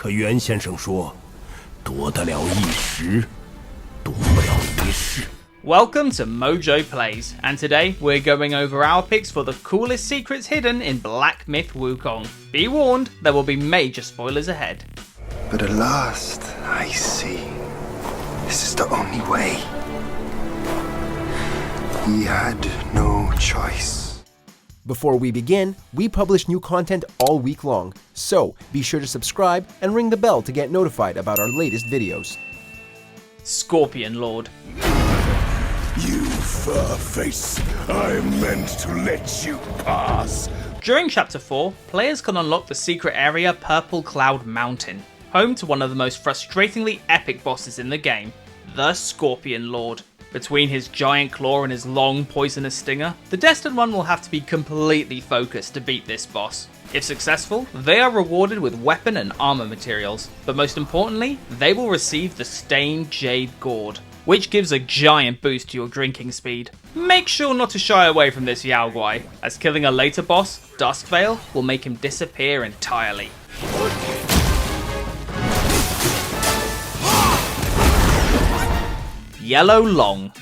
可袁先生说，夺得了一时，夺不了一世。 Welcome to MojoPlays, and today we're going over our picks for the coolest secrets hidden in Black Myth Wukong. Be warned, there will be major spoilers ahead. But at last, I see. This is the only way. He had no choice. Before we begin, we publish new content all week long, so be sure to subscribe and ring the bell to get notified about our latest videos. Scorpionlord. You fur-face, I meant to let you pass. During Chapter 4, players can unlock the secret area Purple Cloud Mountain, home to one of the most frustratingly epic bosses in the game, the Scorpionlord. Between his giant claw and his long poisonous stinger, the Destined One will have to be completely focused to beat this boss. If successful, they are rewarded with weapon and armor materials, but most importantly, they will receive the Stained Jade Gourd, which gives a giant boost to your drinking speed. Make sure not to shy away from this Yao Guai, as killing a later boss, Duskveil, will make him disappear entirely. Yellow Loong.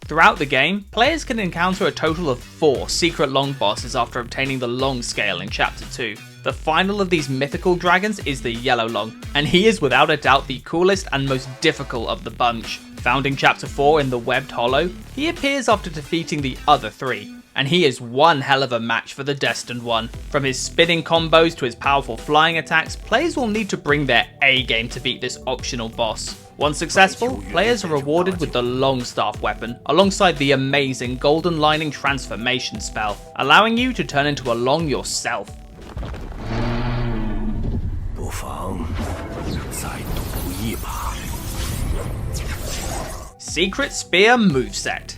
Throughout the game, players can encounter a total of 4 secret Loong bosses after obtaining the Loong scale in Chapter 2. The final of these mythical dragons is the Yellow Loong, and he is without a doubt the coolest and most difficult of the bunch. Found in Chapter 4 in the Webbed Hollow, he appears after defeating the other 3, and he is one hell of a match for the Destined One. From his spinning combos to his powerful flying attacks, players will need to bring their A game to beat this optional boss. Once successful, players are rewarded with the Longstaff weapon, alongside the amazing Golden Lining transformation spell, allowing you to turn into a Loong yourself. Secret Spear moveset.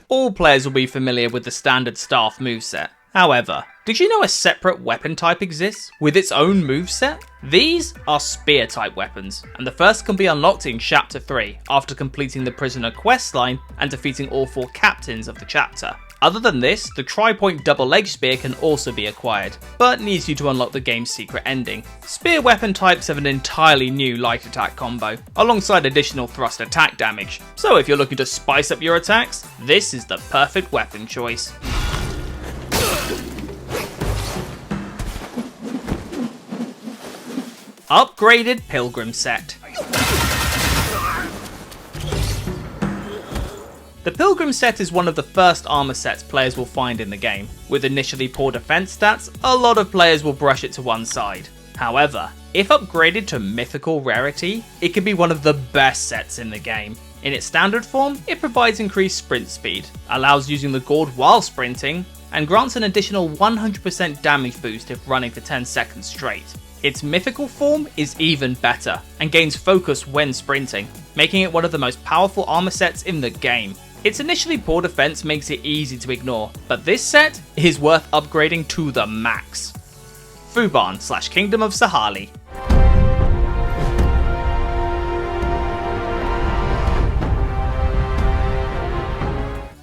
All players will be familiar with the standard staff moveset. However, did you know a separate weapon type exists with its own moveset? These are spear type weapons, and the first can be unlocked in Chapter 3 after completing the prisoner questline and defeating all 4 captains of the chapter. Other than this, the tri-point double-edged spear can also be acquired, but needs you to unlock the game's secret ending. Spear weapon types have an entirely new light attack combo, alongside additional thrust attack damage, so if you're looking to spice up your attacks, this is the perfect weapon choice. Upgraded Pilgrim Set. The Pilgrim Set is one of the first armor sets players will find in the game. With initially poor defense stats, a lot of players will brush it to one side. However, if upgraded to mythical rarity, it can be one of the best sets in the game. In its standard form, it provides increased sprint speed, allows using the gourd while sprinting, and grants an additional 100% damage boost if running for 10 seconds straight. Its mythical form is even better, and gains focus when sprinting, making it one of the most powerful armor sets in the game. Its initially poor defense makes it easy to ignore, but this set is worth upgrading to the max. Fuban / Kingdom of Sahali.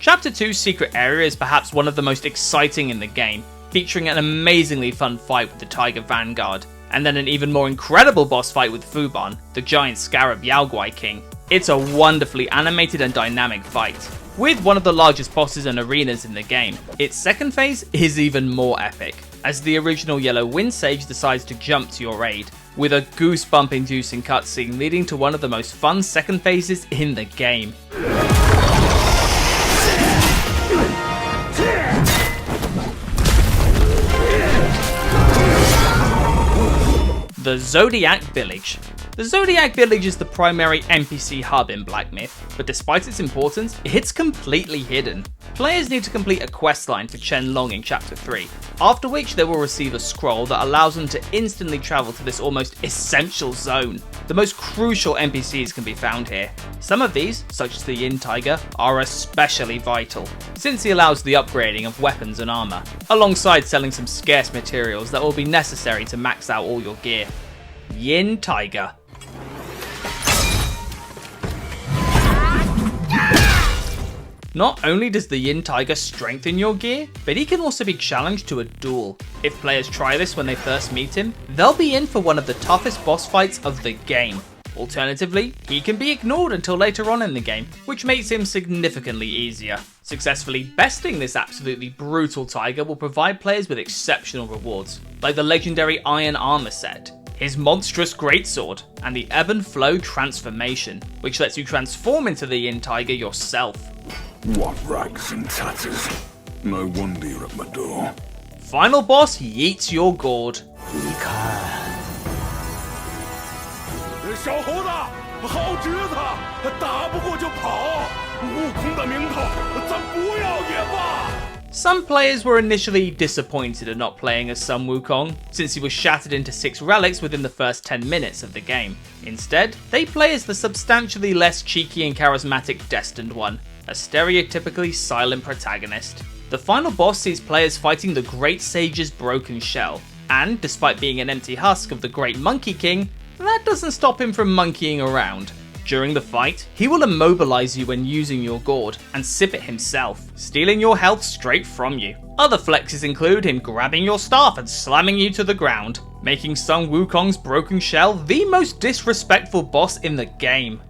Chapter 2's secret area is perhaps one of the most exciting in the game, featuring an amazingly fun fight with the Tiger Vanguard, and then an even more incredible boss fight with Fuban, the giant scarab Yao Guai King. It's a wonderfully animated and dynamic fight, with one of the largest bosses and arenas in the game. Its second phase is even more epic, as the original Yellow Wind Sage decides to jump to your aid, with a goosebump inducing cutscene leading to one of the most fun second phases in the game. The Zodiac Village. The Zodiac Village is the primary NPC hub in Black Myth, but despite its importance, it's completely hidden. Players need to complete a questline for Chen Long in Chapter 3, after which they will receive a scroll that allows them to instantly travel to this almost essential zone. The most crucial NPCs can be found here. Some of these, such as the Yin Tiger, are especially vital, since he allows the upgrading of weapons and armor, alongside selling some scarce materials that will be necessary to max out all your gear. Yin Tiger. Not only does the Yin Tiger strengthen your gear, but he can also be challenged to a duel. If players try this when they first meet him, they'll be in for one of the toughest boss fights of the game. Alternatively, he can be ignored until later on in the game, which makes him significantly easier. Successfully besting this absolutely brutal tiger will provide players with exceptional rewards, like the legendary Iron Armor set, his monstrous greatsword, and the Ebb and Flow transformation, which lets you transform into the Yin Tiger yourself. What rags and tatters. No wonder you're at my door. Final boss Yeets your gourd. 小猴子，好侄子，打不过就跑。悟空的名头，咱不要也罢。 Some players were initially disappointed at not playing as Sun Wukong, since he was shattered into 6 relics within the first 10 minutes of the game. Instead, they play as the substantially less cheeky and charismatic Destined One, a stereotypically silent protagonist. The final boss sees players fighting the Great Sage's broken shell, and despite being an empty husk of the Great Monkey King, that doesn't stop him from monkeying around. During the fight, he will immobilize you when using your gourd, and sip it himself, stealing your health straight from you. Other flexes include him grabbing your staff and slamming you to the ground, making Sun Wukong's broken shell the most disrespectful boss in the game.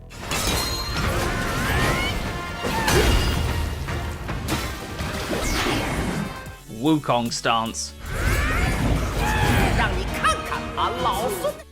Wukong stance.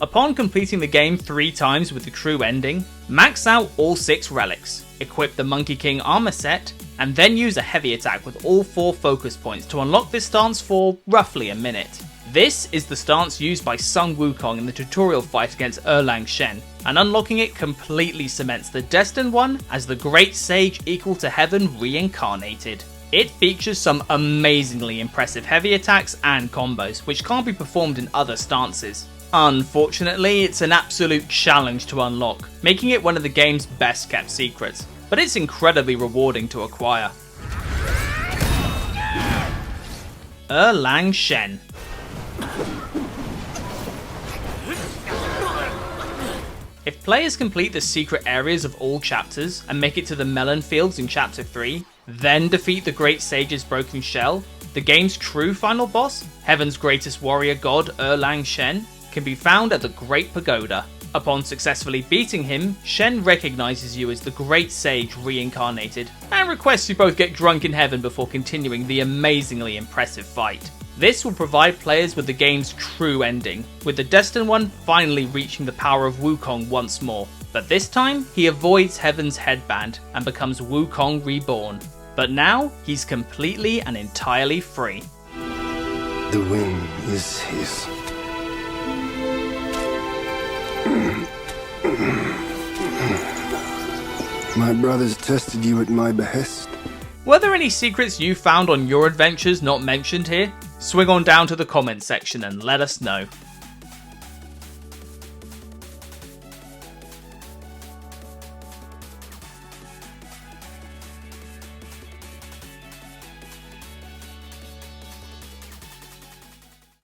Upon completing the game 3 times with the true ending, max out all 6 relics, equip the Monkey King armor set, and then use a heavy attack with all 4 focus points to unlock this stance for roughly a minute. This is the stance used by Sun Wukong in the tutorial fight against Erlang Shen, and unlocking it completely cements the Destined One as the Great Sage equal to Heaven reincarnated. It features some amazingly impressive heavy attacks and combos, which can't be performed in other stances. Unfortunately, it's an absolute challenge to unlock, making it one of the game's best kept secrets, but it's incredibly rewarding to acquire. Erlang Shen. If players complete the secret areas of all chapters and make it to the melon fields in chapter 3, then defeat the Great Sage's broken shell, the game's true final boss, Heaven's greatest warrior god Erlang Shen, can be found at the Great Pagoda. Upon successfully beating him, Shen recognizes you as the Great Sage reincarnated, and requests you both get drunk in heaven before continuing the amazingly impressive fight. This will provide players with the game's true ending, with the Destined One finally reaching the power of Wukong once more. But this time, he avoids Heaven's headband and becomes Wukong reborn. But now, he's completely and entirely free. The win is his. My brothers tested you at my behest. Were there any secrets you found on your adventures not mentioned here? Swing on down to the comments section and let us know.